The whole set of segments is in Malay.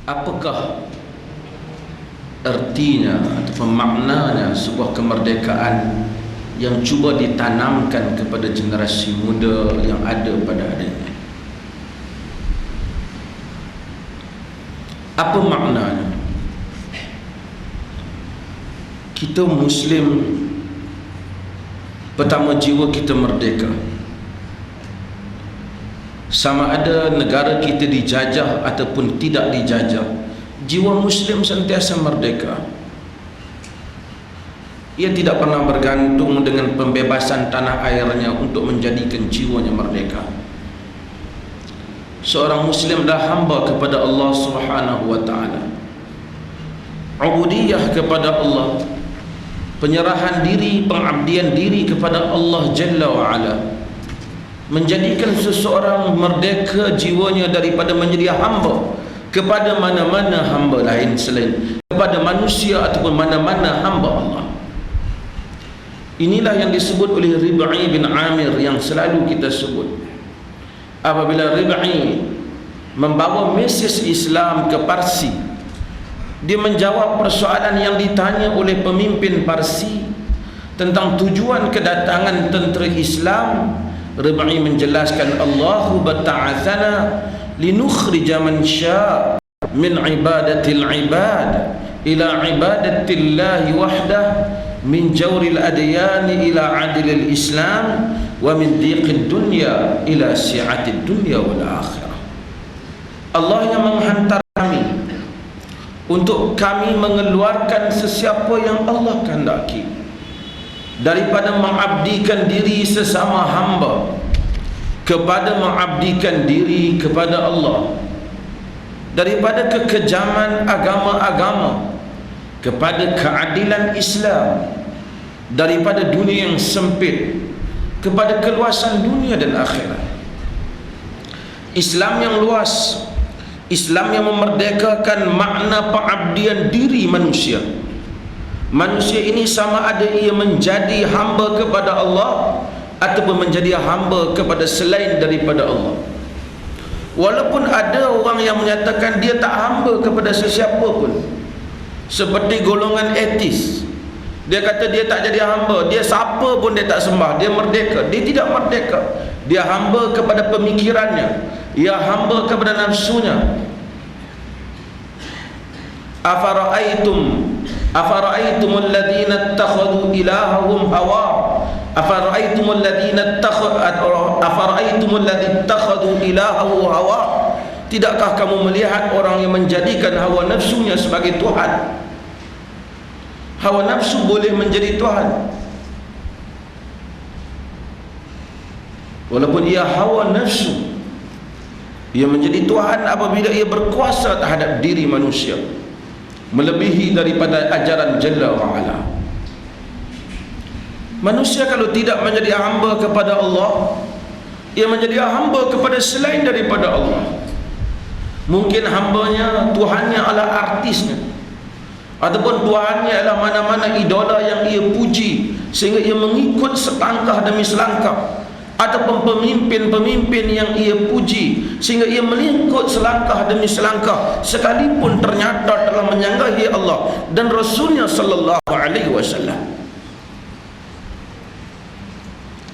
Apakah artinya atau maknanya sebuah kemerdekaan yang cuba ditanamkan kepada generasi muda yang ada pada hari ini? Apa maknanya? Kita Muslim, pertama jiwa kita merdeka. Sama ada negara kita dijajah ataupun tidak dijajah, jiwa Muslim sentiasa merdeka. Ia tidak pernah bergantung dengan pembebasan tanah airnya untuk menjadikan jiwanya merdeka. Seorang Muslim adalah hamba kepada Allah Subhanahu wa ta'ala, ubudiyah kepada Allah, penyerahan diri, pengabdian diri kepada Allah Jalla wa Ala, menjadikan seseorang merdeka jiwanya daripada menjadi hamba kepada mana-mana hamba lain selain kepada manusia ataupun mana-mana hamba Allah. Inilah yang disebut oleh Rib'i bin Amir yang selalu kita sebut. Apabila Rib'i membawa mesej Islam ke Parsi, dia menjawab persoalan yang ditanya oleh pemimpin Parsi tentang tujuan kedatangan tentera Islam. Rib'i menjelaskan, Allahu bata'athana linukhrija man sya' min ibadatil ibad ila ibadatillahi wahdah, min jawril adyani ila adilil Islam, wa min dhiqid dunya ila si'atid dunya wal akhirah. Allah yang menghantar kami untuk kami mengeluarkan sesiapa yang Allah kehendaki daripada mengabdikan diri sesama hamba kepada mengabdikan diri kepada Allah, daripada kekejaman agama-agama kepada keadilan Islam, daripada dunia yang sempit kepada keluasan dunia dan akhirat. Islam yang luas, Islam yang memerdekakan makna pengabdian diri manusia. Manusia ini sama ada ia menjadi hamba kepada Allah ataupun menjadi hamba kepada selain daripada Allah. Walaupun ada orang yang menyatakan dia tak hamba kepada sesiapa pun, seperti golongan etis, dia kata dia tak jadi hamba, dia siapa pun dia tak sembah, dia merdeka. Dia tidak merdeka. Dia hamba kepada pemikirannya, ia hamba kepada nafsunya. Afara'aitumul ladzina ittakhadhu ilahahum hawa, afara'aitumul ladzina ittakhadhu ilahahu hawa. Tidakkah kamu melihat orang yang menjadikan hawa nafsunya sebagai Tuhan? Hawa nafsu boleh menjadi Tuhan, walaupun ia hawa nafsu, ia menjadi Tuhan apabila ia berkuasa terhadap diri manusia melebihi daripada ajaran Jalla wa'ala. Manusia kalau tidak menjadi hamba kepada Allah, ia menjadi hamba kepada selain daripada Allah. Mungkin hambanya, Tuhannya adalah artisnya, ataupun Tuhannya adalah mana-mana idola yang ia puji sehingga ia mengikut selangkah demi selangkah, ataupun pemimpin-pemimpin yang ia puji sehingga ia mengikut selangkah demi selangkah, sekalipun ternyata telah menyanggahi Allah dan Rasulnya sallallahu alaihi wasallam.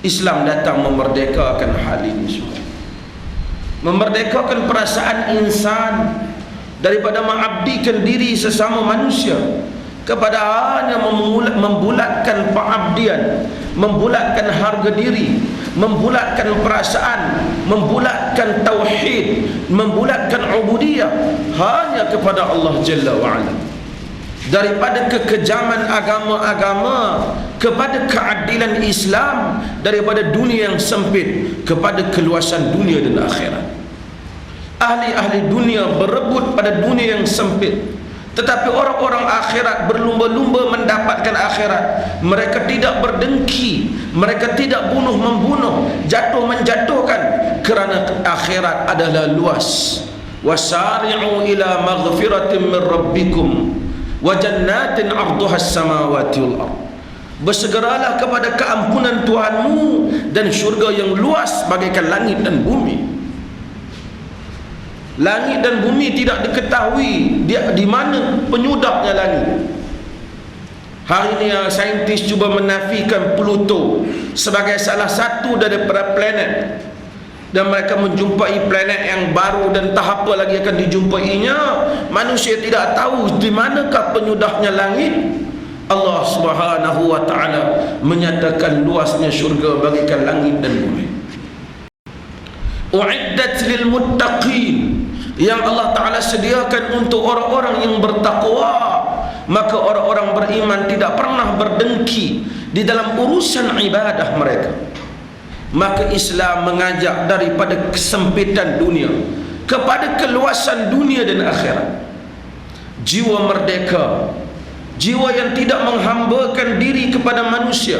Islam datang memerdekakan hal ini semua, memerdekakan perasaan insan daripada mengabdikan diri sesama manusia kepada hanya membulatkan pengabdian, membulatkan harga diri, membulatkan perasaan, membulatkan tauhid, membulatkan ubudiyah hanya kepada Allah Jalla wa'ala, daripada kekejaman agama-agama kepada keadilan Islam, daripada dunia yang sempit kepada keluasan dunia dan akhirat. Ahli-ahli dunia berebut pada dunia yang sempit, tetapi orang-orang akhirat berlumba-lumba mendapatkan akhirat. Mereka tidak berdengki, mereka tidak bunuh-membunuh, jatuh-menjatuhkan, kerana akhirat adalah luas. Wasari'u ila maghfiratin min rabbikum wa jannatin 'arduha as-samawati wal ardh. Bersegeralah kepada keampunan Tuhanmu dan syurga yang luas bagaikan langit dan bumi. Langit dan bumi tidak diketahui dia di mana penyudapnya langit. Hari ini saintis cuba menafikan Pluto sebagai salah satu daripada planet, dan mereka menjumpai planet yang baru dan tahap apa lagi akan dijumpainya. Manusia tidak tahu di manakah penyudapnya langit. Allah Subhanahu wa taala menyatakan luasnya syurga bagikan langit dan bumi. Uiddat lil muttaqin, yang Allah Ta'ala sediakan untuk orang-orang yang bertakwa. Maka orang-orang beriman tidak pernah berdengki di dalam urusan ibadah mereka. Maka Islam mengajak daripada kesempitan dunia kepada keluasan dunia dan akhirat. Jiwa merdeka, jiwa yang tidak menghambakan diri kepada manusia,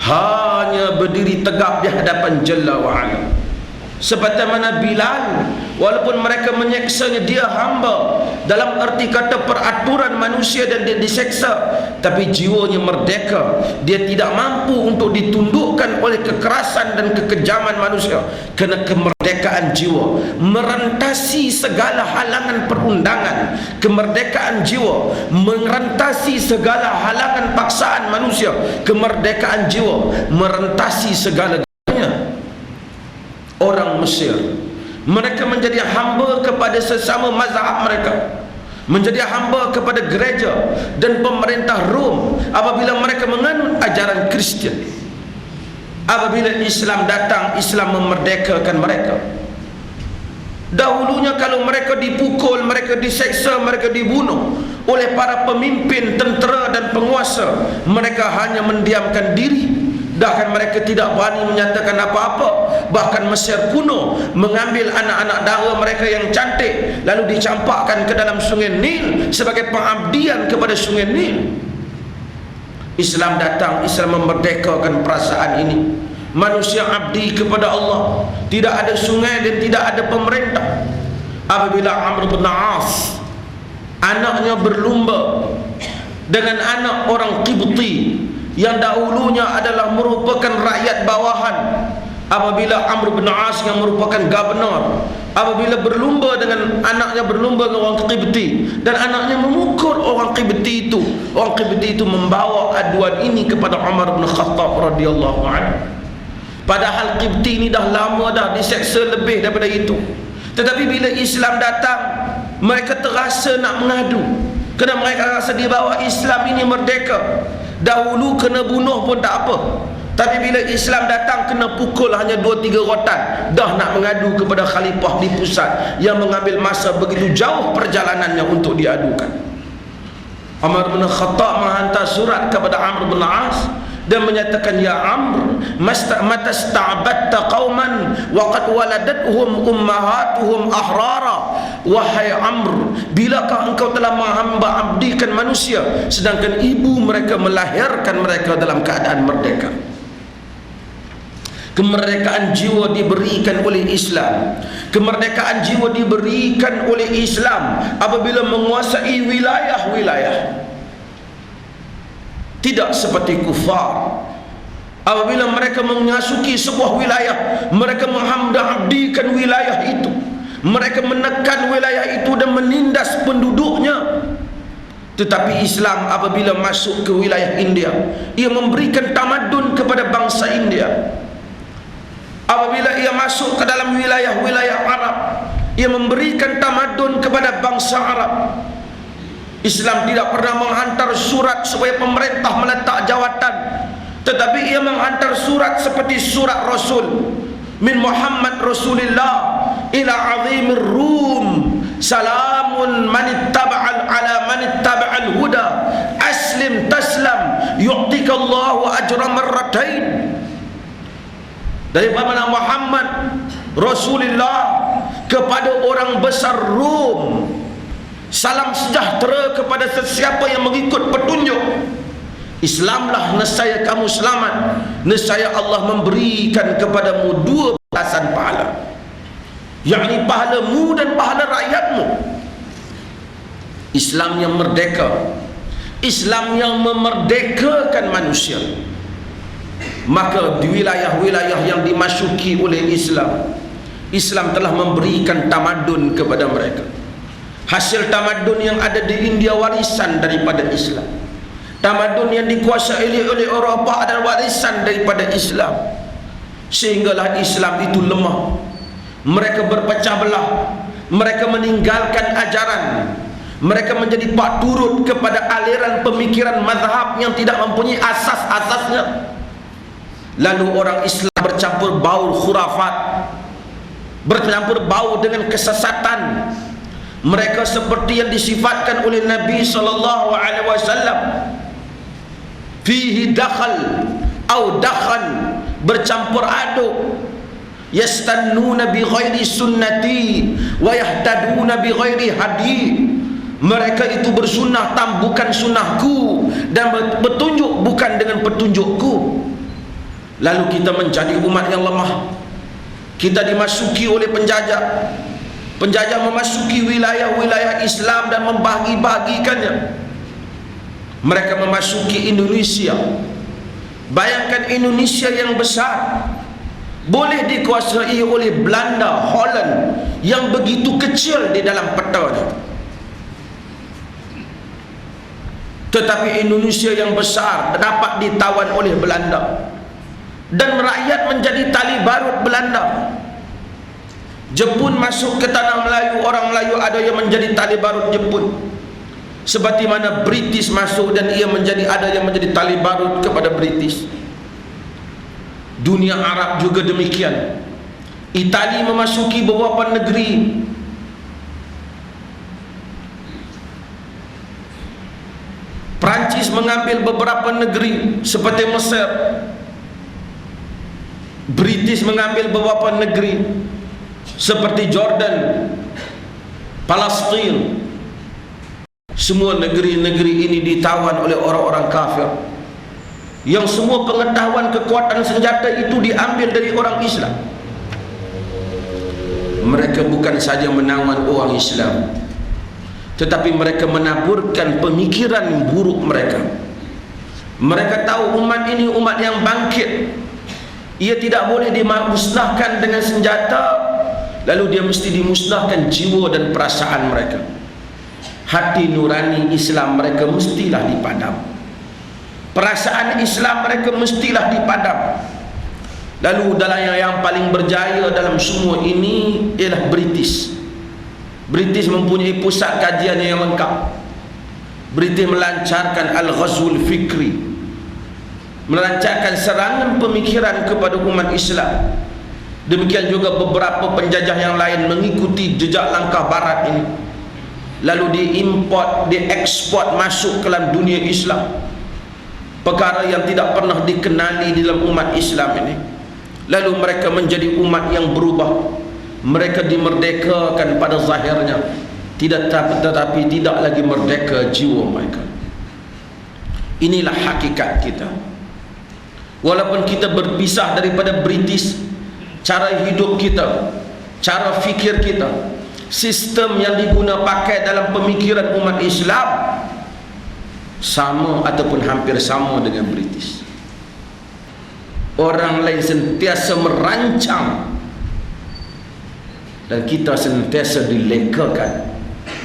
hanya berdiri tegap di hadapan Jalla wa'ala. Seperti mana Bilal, walaupun mereka menyeksanya, dia hamba dalam arti kata peraturan manusia dan dia diseksa, tapi jiwanya merdeka. Dia tidak mampu untuk ditundukkan oleh kekerasan dan kekejaman manusia, kerana kemerdekaan jiwa merentasi segala halangan perundangan. Kemerdekaan jiwa merentasi segala halangan paksaan manusia. Kemerdekaan jiwa merentasi segala orang Mesir. Mereka menjadi hamba kepada sesama mazhab mereka, menjadi hamba kepada gereja dan pemerintah Rom apabila mereka menganut ajaran Kristian. Apabila Islam datang, Islam memerdekakan mereka. Dahulunya kalau mereka dipukul, mereka diseksa, mereka dibunuh oleh para pemimpin, tentera dan penguasa, mereka hanya mendiamkan diri. Bahkan mereka tidak berani menyatakan apa-apa. Bahkan Mesir kuno mengambil anak-anak dara mereka yang cantik lalu dicampakkan ke dalam sungai Nil sebagai pengabdian kepada sungai Nil. Islam datang, Islam memerdekakan perasaan ini. Manusia abdi kepada Allah, tidak ada sungai dan tidak ada pemerintah. Apabila Amr bin As, anaknya berlumba dengan anak orang Qibti yang dahulunya adalah merupakan rakyat bawahan, apabila Amr bin As yang merupakan gubernur, apabila berlumba dengan anaknya, berlumba dengan orang Qibti, dan anaknya memukul orang Qibti itu, orang Qibti itu membawa aduan ini kepada Umar bin Khattab radhiyallahu anhu. Padahal Qibti ini dah lama dah diseksa lebih daripada itu, tetapi bila Islam datang, mereka terasa nak mengadu, kerana mereka rasa di bawah Islam ini merdeka. Dahulu kena bunuh pun tak apa, tapi bila Islam datang kena pukul hanya 2-3 rotan, dah nak mengadu kepada khalifah di pusat yang mengambil masa begitu jauh perjalanannya untuk diadukan. Umar bin Khattab menghantar surat kepada Amr bin As dan menyatakan, ya Amr, matasta'badta qauman wa qad waladatuhum ummahatuhum ahrara. Wahai Amr, bilakah engkau telah menghamba abdikan manusia sedangkan ibu mereka melahirkan mereka dalam keadaan merdeka. Kemerdekaan jiwa diberikan oleh Islam. Kemerdekaan jiwa diberikan oleh Islam apabila menguasai wilayah-wilayah. Tidak seperti kufar, apabila mereka mengasuki sebuah wilayah, mereka menghamba abdikan wilayah itu, mereka menekan wilayah itu dan menindas penduduknya. Tetapi Islam apabila masuk ke wilayah India, ia memberikan tamadun kepada bangsa India. Apabila ia masuk ke dalam wilayah-wilayah Arab, ia memberikan tamadun kepada bangsa Arab. Islam tidak pernah menghantar surat supaya pemerintah meletak jawatan, tetapi ia menghantar surat seperti surat Rasul, min Muhammad Rasulillah ila azimir Rum, salamun manittaba'al ala manittaba'al huda, aslim taslam yu'tikallahu ajra marratain. Daripada Muhammad Rasulullah kepada orang besar Rom, salam sejahtera kepada sesiapa yang mengikut petunjuk Islamlah, nescaya kamu selamat, nescaya Allah memberikan kepadamu 2 balasan pahala, yakni pahalamu dan pahala rakyatmu. Islam yang merdeka, Islam yang memerdekakan manusia. Maka di wilayah-wilayah yang dimasuki oleh Islam, Islam telah memberikan tamadun kepada mereka. Hasil tamadun yang ada di India warisan daripada Islam. Tamadun yang dikuasai oleh Eropah adalah warisan daripada Islam. Sehinggalah Islam itu lemah. Mereka berpecah belah. Mereka meninggalkan ajaran. Mereka menjadi pak turut kepada aliran pemikiran mazhab yang tidak mempunyai asas-asasnya. Lalu orang Islam bercampur baur khurafat, bercampur baur dengan kesesatan. Mereka seperti yang disifatkan oleh Nabi SAW, fihi dakhal atau dakhan, bercampur aduk. Yastannuna bi ghairi sunnati wa yahtaduna bi ghairi hadi. Mereka itu bersunnah bukan sunnahku, dan bertunjuk bukan dengan petunjukku. Lalu kita menjadi umat yang lemah. Kita dimasuki oleh penjajah. Penjajah memasuki wilayah-wilayah Islam dan membagi-bagikannya. Mereka memasuki Indonesia. Bayangkan Indonesia yang besar boleh dikuasai oleh Belanda, Holland yang begitu kecil di dalam petanya. Tetapi Indonesia yang besar dapat ditawan oleh Belanda, dan rakyat menjadi tali barut Belanda. Jepun masuk ke tanah Melayu, orang Melayu ada yang menjadi tali barut Jepun. Seperti mana British masuk dan ia ada yang menjadi tali barut kepada British. Dunia Arab juga demikian. Itali memasuki beberapa negeri. Perancis mengambil beberapa negeri seperti Mesir. British mengambil beberapa negeri seperti Jordan, Palestin. Semua negeri-negeri ini ditawan oleh orang-orang kafir, yang semua pengetahuan kekuatan senjata itu diambil dari orang Islam. Mereka bukan saja menawan orang Islam, tetapi mereka menaburkan pemikiran buruk mereka. Mereka tahu umat ini umat yang bangkit. Ia tidak boleh dimusnahkan dengan senjata, lalu dia mesti dimusnahkan jiwa dan perasaan mereka. Hati nurani Islam mereka mestilah dipadam. Perasaan Islam mereka mestilah dipadam. Lalu dalam yang paling berjaya dalam semua ini ialah British. British mempunyai pusat kajian yang lengkap. British melancarkan Al-Ghazwul Fikri, melancarkan serangan pemikiran kepada umat Islam. Demikian juga beberapa penjajah yang lain mengikuti jejak langkah barat ini, lalu diimport, diekspor masuk ke dalam dunia Islam, perkara yang tidak pernah dikenali di dalam umat Islam ini. Lalu mereka menjadi umat yang berubah. Mereka dimerdekakan pada zahirnya, tetapi tidak lagi merdeka jiwa mereka. Inilah hakikat kita. Walaupun kita berpisah daripada British, cara hidup kita, cara fikir kita, sistem yang diguna pakai dalam pemikiran umat Islam sama ataupun hampir sama dengan British. Orang lain sentiasa merancang dan kita sentiasa dilekakan.